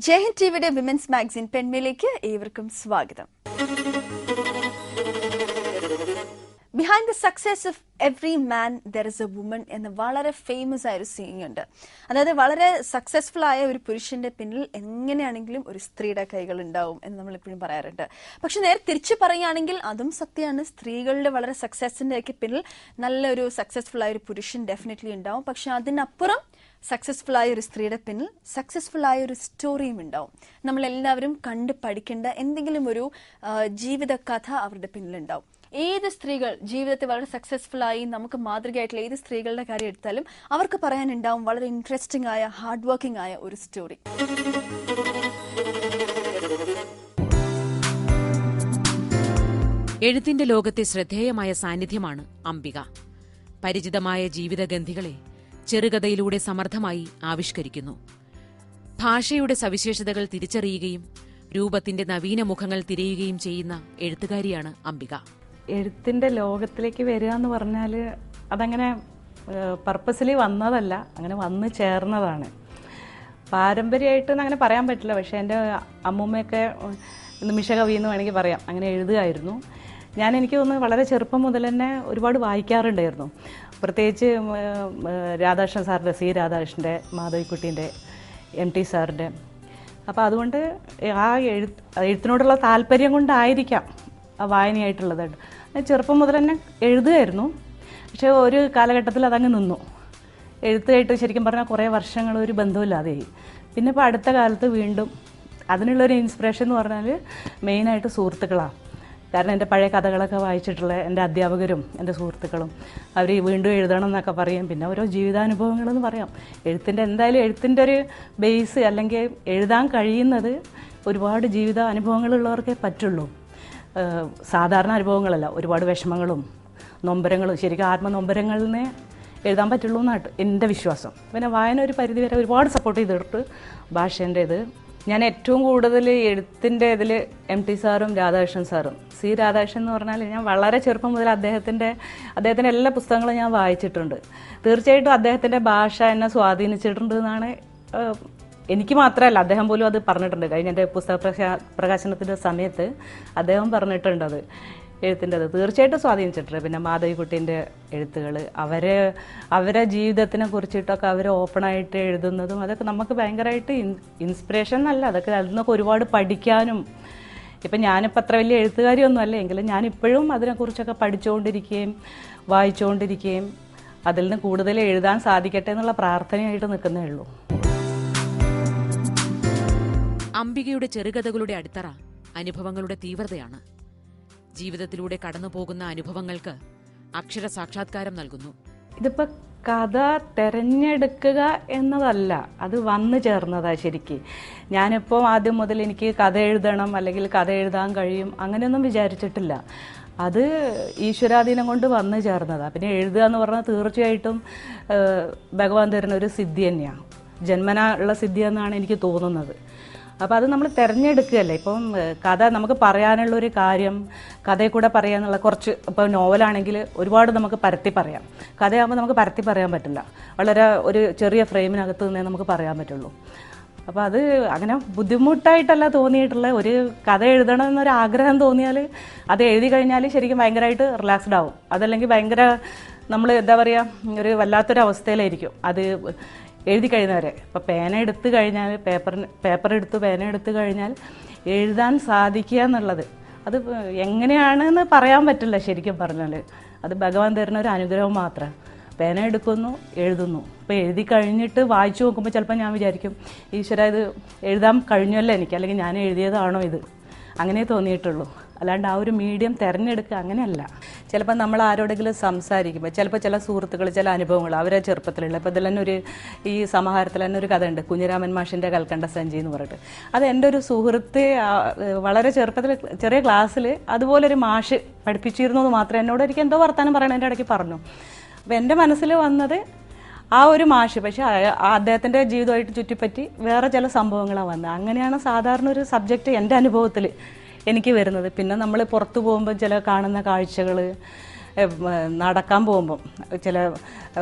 ജയഹിന്ദ് ടിവിയുടെ women's magazine പെൺമയിലേക്ക് ഏവർക്കും സ്വാഗതം. Behind the success of every man there is A woman എന്ന വളരെ ഫേമസ് ആയ ഒരു സീയിങ് ഉണ്ട്. അതായത് വളരെ സക്സസ്ഫുൾ ആയ ഒരു പുരുഷന്റെ പിന്നിൽ എങ്ങനെയാണെങ്കിലും ഒരു സ്ത്രീയുടെ കൈകൾ ഉണ്ടാവും എന്ന് നമ്മൾ എപ്പോഴും പറയാറുണ്ട്. പക്ഷെ നേരെ തിരിച്ചു പറയുകയാണെങ്കിൽ അതും സത്യമാണ്. സ്ത്രീകളുടെ വളരെ സക്സസിന്റെ ഒക്കെ പിന്നിൽ നല്ലൊരു സക്സസ്ഫുൾ ആയ ഒരു പുരുഷൻ ഡെഫിനറ്റ്ലി ഉണ്ടാവും. പക്ഷെ അതിനപ്പുറം സക്സസ്ഫുൾ ആയ ഒരു സ്ത്രീയുടെ പിന്നിൽ സക്സസ്ഫുൾ ആയ ഒരു സ്റ്റോറിയും ഉണ്ടാവും. നമ്മളെല്ലാവരും കണ്ട് പഠിക്കേണ്ട എന്തെങ്കിലും ഒരു ജീവിത കഥ അവരുടെ പിന്നിലുണ്ടാവും. ഏത് സ്ത്രീകൾ ജീവിതത്തിൽ വളരെ സക്സസ്ഫുൾ ആയി നമുക്ക് മാതൃകയായിട്ടുള്ള ഏത് സ്ത്രീകളുടെ കാര്യം എടുത്താലും അവർക്ക് പറയാനുണ്ടാവും വളരെ ഇൻട്രസ്റ്റിംഗ് ആയ ഹാർഡ് വർക്കിംഗ് ആയ ഒരു സ്റ്റോറി. എഴുത്തിന്റെ ലോകത്തെ ശ്രദ്ധേയമായ സാന്നിധ്യമാണ് അംബിക. പരിചിതമായ ജീവിതഗന്ധികളെ ചെറുകഥയിലൂടെ സമർത്ഥമായി ആവിഷ്കരിക്കുന്നു. ഭാഷയുടെ സവിശേഷതകൾ തിരിച്ചറിയുകയും രൂപത്തിന്റെ നവീന മുഖങ്ങൾ തിരയുകയും ചെയ്യുന്ന എഴുത്തുകാരിയാണ് അംബിക. എഴുത്തിന്റെ ലോകത്തിലേക്ക് വരിക എന്ന് പറഞ്ഞാൽ അതങ്ങനെ പർപ്പസ്ലി വന്നതല്ല, അങ്ങനെ വന്നു ചേർന്നതാണ്. പാരമ്പര്യമായിട്ടെന്ന് അങ്ങനെ പറയാൻ പറ്റില്ല. പക്ഷേ എൻ്റെ അമ്മൂമ്മയൊക്കെ നിമിഷകവി എന്ന് വേണമെങ്കിൽ പറയാം, അങ്ങനെ എഴുതുകയായിരുന്നു. എനിക്ക് തോന്നുന്നു വളരെ ചെറുപ്പം മുതൽ തന്നെ ഒരുപാട് വായിക്കാറുണ്ടായിരുന്നു. പ്രത്യേകിച്ച് രാധാകൃഷ്ണൻ സാറിൻ്റെ, സി രാധാകൃഷ്ണൻ്റെ, മാധവിക്കുട്ടീൻ്റെ, MT സാറിൻ്റെ. അപ്പോൾ അതുകൊണ്ട് ആ എഴുത്തിനോടുള്ള താല്പര്യം കൊണ്ടായിരിക്കാം ആ വായനയായിട്ടുള്ളത്. ചെറുപ്പം മുതൽ തന്നെ എഴുതുമായിരുന്നു. പക്ഷേ ഒരു കാലഘട്ടത്തിൽ അതങ്ങ് നിന്നു. എഴുത്തുമായിട്ട് ശരിക്കും പറഞ്ഞാൽ കുറേ വർഷങ്ങൾ ഒരു ബന്ധമില്ലാതെയായി. പിന്നെ ഇപ്പോൾ അടുത്ത കാലത്ത് വീണ്ടും അതിനുള്ളൊരു ഇൻസ്പിറേഷൻ എന്ന് പറഞ്ഞാൽ മെയിനായിട്ട് സുഹൃത്തുക്കളാണ്. കാരണം എൻ്റെ പഴയ കഥകളൊക്കെ വായിച്ചിട്ടുള്ള എൻ്റെ അധ്യാപകരും എൻ്റെ സുഹൃത്തുക്കളും അവർ വീണ്ടും എഴുതണം എന്നൊക്കെ പറയും. പിന്നെ ഓരോ ജീവിതാനുഭവങ്ങളെന്ന് പറയാം. എന്തായാലും എഴുത്തിൻ്റെ ഒരു ബേസ് അല്ലെങ്കിൽ എഴുതാൻ കഴിയുന്നത് ഒരുപാട് ജീവിത അനുഭവങ്ങളുള്ളവർക്കേ പറ്റുള്ളൂ. സാധാരണ അനുഭവങ്ങളല്ല, ഒരുപാട് വിഷമങ്ങളും നൊമ്പരങ്ങളും, ശരിക്കും ആത്മനൊമ്പരങ്ങളിൽ നിന്നേ എഴുതാൻ പറ്റുള്ളൂ എന്നാണ് എൻ്റെ വിശ്വാസം. പിന്നെ വായന ഒരു പരിധിവരെ ഒരുപാട് സപ്പോർട്ട് ചെയ്തിട്ട് ഭാഷേൻ്റെ ഇത് ഞാൻ ഏറ്റവും കൂടുതൽ എഴുത്തിൻ്റെ ഇതിൽ MT സാറും രാധാകൃഷ്ണൻ സാറും. സി രാധാകൃഷ്ണൻ എന്ന് പറഞ്ഞാൽ ഞാൻ വളരെ ചെറുപ്പം മുതൽ അദ്ദേഹത്തിൻ്റെ എല്ലാ പുസ്തകങ്ങളും ഞാൻ വായിച്ചിട്ടുണ്ട്. തീർച്ചയായിട്ടും അദ്ദേഹത്തിൻ്റെ ഭാഷ എന്നെ സ്വാധീനിച്ചിട്ടുണ്ട് എന്നാണ് എനിക്ക് മാത്രമല്ല, അദ്ദേഹം പോലും അത് പറഞ്ഞിട്ടുണ്ട്. കഴിഞ്ഞ എൻ്റെ പുസ്തക പ്രകാശനത്തിൻ്റെ സമയത്ത് അദ്ദേഹം പറഞ്ഞിട്ടുണ്ട് അത് എഴുത്തിൻ്റെ അത് തീർച്ചയായിട്ടും സ്വാധീനിച്ചിട്ടുണ്ട്. പിന്നെ മാധവിക്കുട്ടീൻ്റെ എഴുത്തുകൾ, അവരെ ജീവിതത്തിനെ കുറിച്ചിട്ടൊക്കെ അവർ ഓപ്പണായിട്ട് എഴുതുന്നതും അതൊക്കെ നമുക്ക് ഭയങ്കരമായിട്ട് ഇൻസ്പിറേഷൻ എന്നല്ല, അതൊക്കെ അതിൽ നിന്നൊക്കെ ഒരുപാട് പഠിക്കാനും. ഇപ്പം ഞാനിപ്പോൾ അത്ര വലിയ എഴുത്തുകാരിയൊന്നും അല്ല എങ്കിലും ഞാനിപ്പോഴും അതിനെക്കുറിച്ചൊക്കെ പഠിച്ചുകൊണ്ടിരിക്കുകയും വായിച്ചുകൊണ്ടിരിക്കുകയും അതിൽ നിന്ന് കൂടുതൽ എഴുതാൻ സാധിക്കട്ടെ എന്നുള്ള പ്രാർത്ഥനയായിട്ട് നിൽക്കുന്നേ ഉള്ളൂ. അംബികയുടെ ചെറുകഥകളുടെ അടിത്തറ അനുഭവങ്ങളുടെ തീവ്രതയാണ്. ജീവിതത്തിലൂടെ കടന്നുപോകുന്ന അനുഭവങ്ങൾക്ക് അക്ഷര സാക്ഷാത്കാരം നൽകുന്നു. ഇതിപ്പോൾ കഥ തിരഞ്ഞെടുക്കുക എന്നതല്ല, അത് വന്നു ചേർന്നതാ. ശരിക്ക് ഞാനിപ്പോൾ ആദ്യം മുതൽ എനിക്ക് കഥ എഴുതണം അല്ലെങ്കിൽ കഥ എഴുതാൻ കഴിയും അങ്ങനെയൊന്നും വിചാരിച്ചിട്ടില്ല. അത് ഈശ്വരാധീനം കൊണ്ട് വന്നു ചേർന്നതാണ്. പിന്നെ എഴുതുക എന്ന് പറഞ്ഞാൽ തീർച്ചയായിട്ടും ഭഗവാൻ തരുന്ന ഒരു സിദ്ധി തന്നെയാണ്, ജന്മനാ ഉള്ള സിദ്ധി എന്നാണ് എനിക്ക് തോന്നുന്നത്. അപ്പോൾ അത് നമ്മൾ തിരഞ്ഞെടുക്കുകയല്ലേ. ഇപ്പം കഥ നമുക്ക് പറയാനുള്ളൊരു കാര്യം കഥയിൽ കൂടെ പറയാനുള്ള കുറച്ച്, ഇപ്പോൾ നോവലാണെങ്കിൽ ഒരുപാട് നമുക്ക് പരത്തി പറയാം. കഥയാകുമ്പോൾ നമുക്ക് പരത്തി പറയാൻ പറ്റില്ല, വളരെ ഒരു ചെറിയ ഫ്രെയിമിനകത്ത് നിന്നേ നമുക്ക് പറയാൻ പറ്റുള്ളൂ. അപ്പോൾ അത് അങ്ങനെ ബുദ്ധിമുട്ടായിട്ടല്ല തോന്നിയിട്ടുള്ള, ഒരു കഥ എഴുതണം എന്നൊരു ആഗ്രഹം തോന്നിയാൽ അത് എഴുതി കഴിഞ്ഞാൽ ശരിക്കും ഭയങ്കരമായിട്ട് റിലാക്സ്ഡ് ആവും. അതല്ലെങ്കിൽ ഭയങ്കര നമ്മൾ എന്താ പറയുക, ഒരു വല്ലാത്തൊരു അവസ്ഥയിലായിരിക്കും അത് എഴുതി കഴിയുന്നവരെ. ഇപ്പോൾ പേന എടുത്തു കഴിഞ്ഞാൽ, പേപ്പർ എടുത്ത് പേന എടുത്തു കഴിഞ്ഞാൽ എഴുതാൻ സാധിക്കുക എന്നുള്ളത് അത് എങ്ങനെയാണെന്ന് പറയാൻ പറ്റില്ല. ശരിക്കും പറഞ്ഞാൽ അത് ഭഗവാൻ തരുന്ന ഒരു അനുഗ്രഹം മാത്രം. പേന എടുക്കുന്നു, എഴുതുന്നു. ഇപ്പോൾ എഴുതി കഴിഞ്ഞിട്ട് വായിച്ചു നോക്കുമ്പോൾ ചിലപ്പോൾ ഞാൻ വിചാരിക്കും, ഈശ്വര ഇത് എഴുതാൻ കഴിഞ്ഞല്ലോ എനിക്ക്, അല്ലെങ്കിൽ ഞാൻ എഴുതിയതാണോ ഇത്, അങ്ങനെ തോന്നിയിട്ടുള്ളൂ. അല്ലാണ്ട് ആ ഒരു മീഡിയം തിരഞ്ഞെടുക്കുക അങ്ങനെയല്ല. ചിലപ്പോൾ നമ്മൾ ആരോടെങ്കിലും സംസാരിക്കുമ്പോൾ ചിലപ്പോൾ ചില സുഹൃത്തുക്കൾ ചില അനുഭവങ്ങൾ അവരെ ചെറുപ്പത്തിലുള്ള, ഇപ്പോൾ ഇതിൽ തന്നെ ഈ സമാഹാരത്തിൽ തന്നെ ഒരു കഥ ഉണ്ട്, കുഞ്ഞിരാമൻ മാഷിൻ്റെ കൽക്കണ്ട സഞ്ചി എന്ന് പറഞ്ഞിട്ട്. അത് എൻ്റെ ഒരു സുഹൃത്ത് വളരെ ചെറുപ്പത്തിൽ ചെറിയ ക്ലാസ്സിൽ അതുപോലൊരു മാഷ് പഠിപ്പിച്ചിരുന്നു എന്ന് മാത്രമേ എന്നോട് എനിക്ക് എന്തോ വർത്താനം പറയണം എൻ്റെ ഇടയ്ക്ക് പറഞ്ഞു. അപ്പോൾ എൻ്റെ മനസ്സിൽ വന്നത് ആ ഒരു മാഷ്. പക്ഷേ അദ്ദേഹത്തിൻ്റെ ജീവിതമായിട്ട് ചുറ്റിപ്പറ്റി വേറെ ചില സംഭവങ്ങളാണ് വന്നത്. അങ്ങനെയാണ് സാധാരണ ഒരു സബ്ജക്റ്റ് എൻ്റെ അനുഭവത്തിൽ എനിക്ക് വരുന്നത്. പിന്നെ നമ്മൾ പുറത്ത് പോകുമ്പോൾ ചില കാണുന്ന കാഴ്ചകൾ, നടക്കാൻ പോകുമ്പം ചില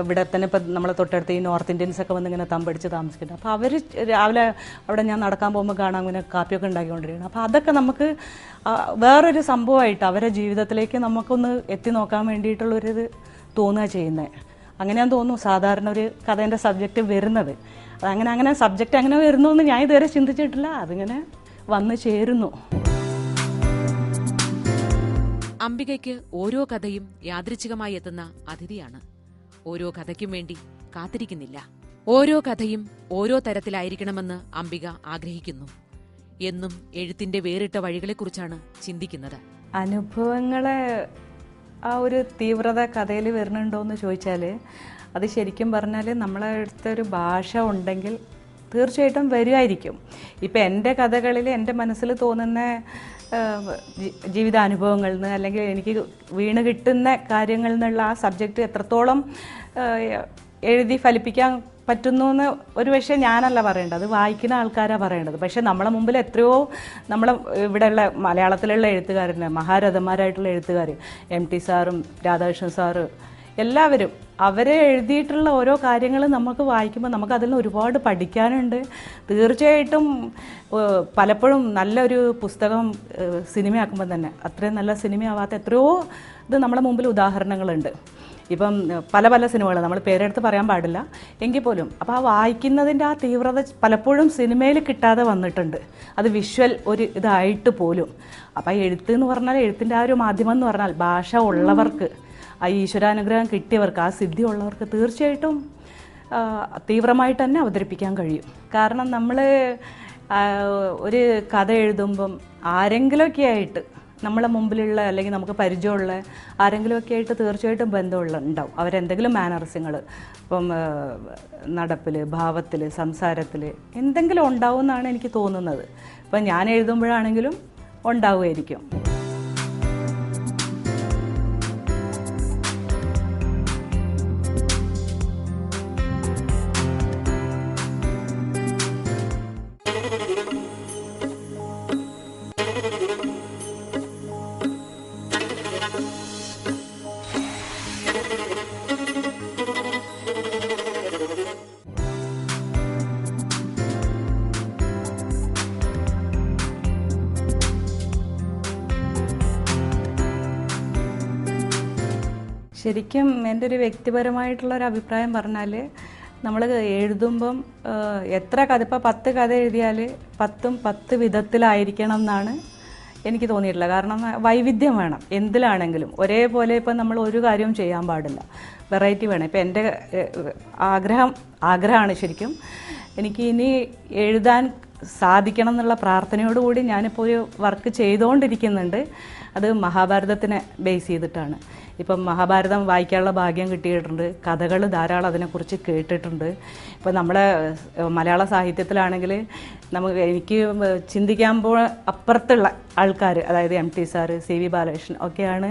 ഇവിടെ തന്നെ ഇപ്പം നമ്മളെ തൊട്ടടുത്ത് ഈ നോർത്ത് ഇന്ത്യൻസൊക്കെ വന്ന് ഇങ്ങനെ തമ്പടിച്ച് താമസിക്കുന്നുണ്ട്. അപ്പോൾ അവർ രാവിലെ അവിടെ ഞാൻ നടക്കാൻ പോകുമ്പോൾ കാണാം ഇങ്ങനെ കാപ്പിയൊക്കെ ഉണ്ടാക്കിക്കൊണ്ടിരിക്കണം. അപ്പോൾ അതൊക്കെ നമുക്ക് വേറൊരു സംഭവമായിട്ട് അവരെ ജീവിതത്തിലേക്ക് നമുക്കൊന്ന് എത്തി നോക്കാൻ വേണ്ടിയിട്ടുള്ളൊരിത് തോന്നുക ചെയ്യുന്നത്. അങ്ങനെയാന്ന് തോന്നുന്നു സാധാരണ ഒരു കഥേൻ്റെ സബ്ജക്റ്റ് വരുന്നത്. അതങ്ങനെ സബ്ജക്റ്റ് അങ്ങനെ വരുന്നു എന്ന് ഞാൻ ഇതുവരെ ചിന്തിച്ചിട്ടില്ല. അതിങ്ങനെ വന്നു ചേരുന്നു. അംബികയ്ക്ക് ഓരോ കഥയും യാദൃച്ഛികമായി എത്തുന്ന അതിഥിയാണ്. ഓരോ കഥയ്ക്കും വേണ്ടി കാത്തിരിക്കുന്നില്ല. ഓരോ കഥയും ഓരോ തരത്തിലായിരിക്കണമെന്ന് അംബിക ആഗ്രഹിക്കുന്നു. എന്നും എഴുത്തിന്റെ വേറിട്ട വഴികളെക്കുറിച്ചാണ് ചിന്തിക്കുന്നത്. അനുഭവങ്ങളെ ആ ഒരു തീവ്രത കഥയിൽ വരുന്നുണ്ടോ എന്ന് ചോദിച്ചാൽ അത് ശരിക്കും പറഞ്ഞാൽ നമ്മളെ അടുത്തൊരു ഭാഷ ഉണ്ടെങ്കിൽ തീർച്ചയായിട്ടും വരുമായിരിക്കും. ഇപ്പം എൻ്റെ കഥകളിൽ എൻ്റെ മനസ്സിൽ തോന്നുന്ന ജീവിതാനുഭവങ്ങളിൽ നിന്ന് അല്ലെങ്കിൽ എനിക്ക് വീണ് കിട്ടുന്ന കാര്യങ്ങളിൽ നിന്നുള്ള ആ സബ്ജക്റ്റ് എത്രത്തോളം എഴുതി ഫലിപ്പിക്കാൻ പറ്റുന്നു എന്ന് ഒരു പക്ഷേ ഞാനല്ല പറയേണ്ടത്, അത് വായിക്കുന്ന ആൾക്കാരാണ് പറയേണ്ടത്. പക്ഷേ നമ്മളെ മുമ്പിൽ എത്രയോ നമ്മളെ ഇവിടെയുള്ള മലയാളത്തിലുള്ള എഴുത്തുകാരനെ മഹാരഥന്മാരായിട്ടുള്ള എഴുത്തുകാർ MT സാറും രാധാകൃഷ്ണൻ സാറ് എല്ലാവരും അവരെ എഴുതിയിട്ടുള്ള ഓരോ കാര്യങ്ങൾ നമുക്ക് വായിക്കുമ്പോൾ നമുക്ക് അതിൽ നിന്ന് ഒരുപാട് പഠിക്കാനുണ്ട്. തീർച്ചയായിട്ടും പലപ്പോഴും നല്ലൊരു പുസ്തകം സിനിമയാക്കുമ്പോൾ തന്നെ അത്രയും നല്ല സിനിമയാവാത്ത എത്രയോ ഇത് നമ്മുടെ മുമ്പിൽ ഉദാഹരണങ്ങളുണ്ട്. ഇപ്പം പല പല സിനിമകൾ നമ്മൾ പേരെടുത്ത് പറയാൻ പാടില്ല എങ്കിൽ പോലും അപ്പോൾ ആ വായിക്കുന്നതിൻ്റെ ആ തീവ്രത പലപ്പോഴും സിനിമയിൽ കിട്ടാതെ വന്നിട്ടുണ്ട്. അത് വിഷ്വൽ ഒരു ഇതായിട്ട് പോലും. അപ്പോൾ എഴുത്ത് എന്ന് പറഞ്ഞാൽ എഴുത്തിൻ്റെ ആ ഒരു മാധ്യമം എന്ന് പറഞ്ഞാൽ ഭാഷ ഉള്ളവർക്ക്, ആ ഈശ്വരാനുഗ്രഹം കിട്ടിയവർക്ക്, ആ സിദ്ധി ഉള്ളവർക്ക് തീർച്ചയായിട്ടും തീവ്രമായിട്ട് തന്നെ അവതരിപ്പിക്കാൻ കഴിയും. കാരണം നമ്മൾ ഒരു കഥ എഴുതുമ്പം ആരെങ്കിലുമൊക്കെ ആയിട്ട് നമ്മളെ മുമ്പിലുള്ള അല്ലെങ്കിൽ നമുക്ക് പരിചയമുള്ള ആരെങ്കിലുമൊക്കെ ആയിട്ട് തീർച്ചയായിട്ടും ഉണ്ടാവും. അവരെന്തെങ്കിലും മാനറിസങ്ങൾ ഇപ്പം നടപ്പിൽ, ഭാവത്തിൽ, സംസാരത്തിൽ എന്തെങ്കിലും ഉണ്ടാവും എന്നാണ് എനിക്ക് തോന്നുന്നത്. ഇപ്പം ഞാൻ എഴുതുമ്പോഴാണെങ്കിലും ഉണ്ടാവുമായിരിക്കും. ശരിക്കും എൻ്റെ ഒരു വ്യക്തിപരമായിട്ടുള്ളൊരു അഭിപ്രായം പറഞ്ഞാൽ നമ്മൾ എഴുതുമ്പം എത്ര കഥ ഇപ്പോൾ 10 കഥ എഴുതിയാൽ 10ഉം 10 വിധത്തിലായിരിക്കണം എന്നാണ് എനിക്ക് തോന്നിയിട്ടുള്ളത്. കാരണം വൈവിധ്യം വേണം എന്തിലാണെങ്കിലും. ഒരേപോലെ ഇപ്പം നമ്മൾ ഒരു കാര്യവും ചെയ്യാൻ പാടില്ല, വെറൈറ്റി വേണം. ഇപ്പം എൻ്റെ ആഗ്രഹമാണ് ശരിക്കും എനിക്ക് ഇനി എഴുതാൻ സാധിക്കണം എന്നുള്ള പ്രാർത്ഥനയോടുകൂടി ഞാനിപ്പോൾ ഒരു വർക്ക് ചെയ്തുകൊണ്ടിരിക്കുന്നുണ്ട്. അത് മഹാഭാരതത്തിനെ ബേസ് ചെയ്തിട്ടാണ്. ഇപ്പം മഹാഭാരതം വായിക്കാനുള്ള ഭാഗ്യം കിട്ടിയിട്ടുണ്ട്. കഥകൾ ധാരാളം അതിനെക്കുറിച്ച് കേട്ടിട്ടുണ്ട്. ഇപ്പം നമ്മളെ മലയാള സാഹിത്യത്തിലാണെങ്കിൽ എനിക്ക് ചിന്തിക്കാൻ അപ്പുറത്തുള്ള ആൾക്കാർ, അതായത് MT സാറ്, CV ബാലകൃഷ്ണൻ ഒക്കെയാണ്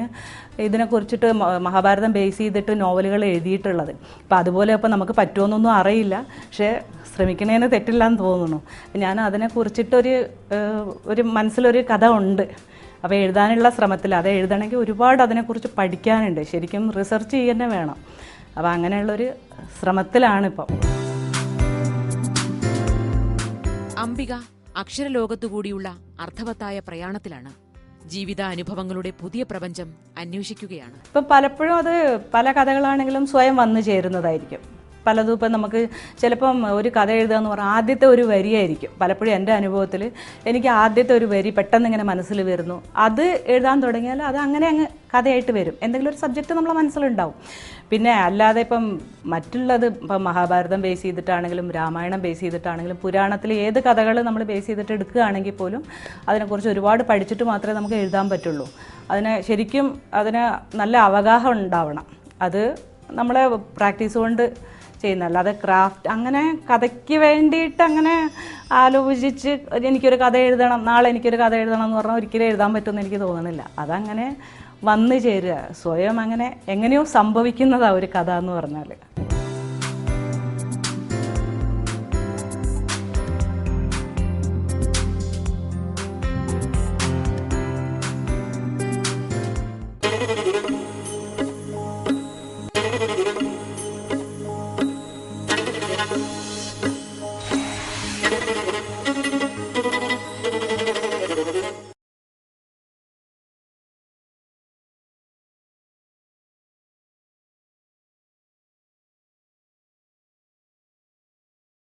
ഇതിനെക്കുറിച്ചിട്ട് മഹാഭാരതം ബേസ് ചെയ്തിട്ട് നോവലുകൾ എഴുതിയിട്ടുള്ളത്. അപ്പം അതുപോലെ ഇപ്പം നമുക്ക് പറ്റുമെന്നൊന്നും അറിയില്ല, പക്ഷേ ശ്രമിക്കണേന്ന് തെറ്റില്ല എന്ന് തോന്നുന്നു. ഞാൻ അതിനെക്കുറിച്ചിട്ടൊരു മനസ്സിലൊരു കഥ ഉണ്ട്. അപ്പോൾ എഴുതാനുള്ള ശ്രമത്തിൽ, അത് എഴുതണമെങ്കിൽ ഒരുപാട് അതിനെക്കുറിച്ച് പഠിക്കാനുണ്ട്. ശരിക്കും റിസർച്ച് ചെയ്യുക വേണം. അപ്പോൾ അങ്ങനെയുള്ളൊരു ശ്രമത്തിലാണിപ്പം. അംബിക അക്ഷരലോകത്തുകൂടിയുള്ള അർത്ഥവത്തായ പ്രയാണത്തിലാണ്. ജീവിതാനുഭവങ്ങളുടെ പുതിയ പ്രപഞ്ചം അന്വേഷിക്കുകയാണ്. ഇപ്പം പലപ്പോഴും അത് പല കഥകളാണെങ്കിലും സ്വയം വന്നു ചേരുന്നതായിരിക്കും. പലതും ഇപ്പം നമുക്ക് ചിലപ്പം ഒരു കഥ എഴുതുക എന്ന് പറഞ്ഞാൽ ആദ്യത്തെ ഒരു വരിയായിരിക്കും. പലപ്പോഴും എൻ്റെ അനുഭവത്തിൽ എനിക്ക് ആദ്യത്തെ ഒരു വരി പെട്ടെന്ന് ഇങ്ങനെ മനസ്സിൽ വരുന്നു. അത് എഴുതാൻ തുടങ്ങിയാൽ അത് അങ്ങനെ അങ്ങ് കഥയായിട്ട് വരും. എന്തെങ്കിലും ഒരു സബ്ജക്റ്റ് നമ്മളെ മനസ്സിലുണ്ടാവും. പിന്നെ അല്ലാതെ ഇപ്പം മറ്റുള്ളത് ഇപ്പം മഹാഭാരതം ബേസ് ചെയ്തിട്ടാണെങ്കിലും രാമായണം ബേസ് ചെയ്തിട്ടാണെങ്കിലും പുരാണത്തിൽ ഏത് കഥകൾ നമ്മൾ ബേസ് ചെയ്തിട്ട് എടുക്കുകയാണെങ്കിൽ പോലും അതിനെക്കുറിച്ച് ഒരുപാട് പഠിച്ചിട്ട് മാത്രമേ നമുക്ക് എഴുതാൻ പറ്റുള്ളൂ. ശരിക്കും അതിന് നല്ല അവഗാഹം ഉണ്ടാവണം. അത് നമ്മളെ പ്രാക്ടീസ് കൊണ്ട് ചെയ്യുന്ന, അല്ലാതെ ക്രാഫ്റ്റ് അങ്ങനെ കഥയ്ക്ക് വേണ്ടിയിട്ട് അങ്ങനെ ആലോചിച്ച് എനിക്കൊരു കഥ എഴുതണം, നാളെ എനിക്കൊരു കഥ എഴുതണം എന്ന് പറഞ്ഞാൽ ഒരിക്കലും എഴുതാൻ പറ്റുമെന്ന് എനിക്ക് തോന്നുന്നില്ല. അതങ്ങനെ വന്നു ചേരുക, സ്വയം അങ്ങനെ എങ്ങനെയോ സംഭവിക്കുന്നതാണ് ഒരു കഥ എന്ന് പറഞ്ഞാൽ.